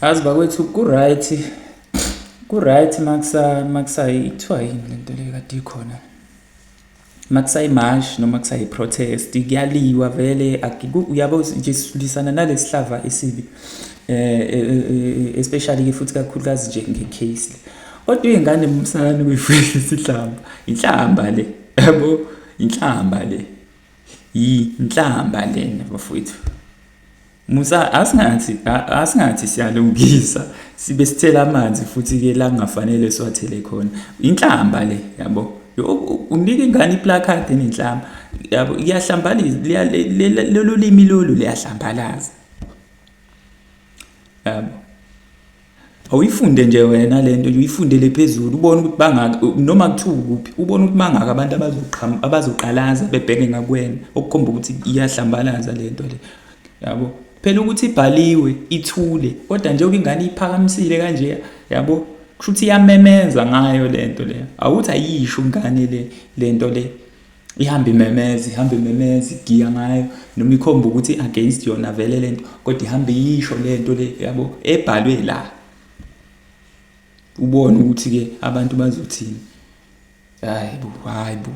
Yazi bakwethu ku-right makusayi kuthiwa yini lento le kade ikhona. Makusayimashi noma kusayi-protest kuyaliwa vele uyabo nje sihlukisana nalesihlava esibi especially-ke futhi kakhulukazi nje ngecase le. Kodwa iy'ngane msana kuyifihla isihlamba, inhlamba le yabo, inhlamba le, inhlamba lena bafowethu. Musa asingathi siyalungisa sibe sithela amanzi futhi-ke la kungafanele siwathele khona. Inhlamba le yabo. Unika ingane iplakade enenhlamba yabo, iyahlambaliza lolu limi lolu liyahlambalaza yabo. Awuyifunde nje wena lento uyifundele phezulu ubone ukuthi bangaka noma kuthiwa ukuphi ubone ukuthi bangaka abantu abazoqalaza bebheke ngakuwena okukhomba ukuthi iyahlambalaza lento le yabo. Phela ukuthi ibhaliwe ithule kodwa njengoba ingane iphakamisile kanje yabo kusho ukuthi iyamemeza ngayo lento le. Awuthi ayisho ingane lento le ihamba imemeza igiya ngayo noma ikhomba ukuthi against yona vele lento kodwa ihamba iyisho lento le yabo ebhalwe la. Ubone ukuthi-ke abantu bazothini. Hayi bo.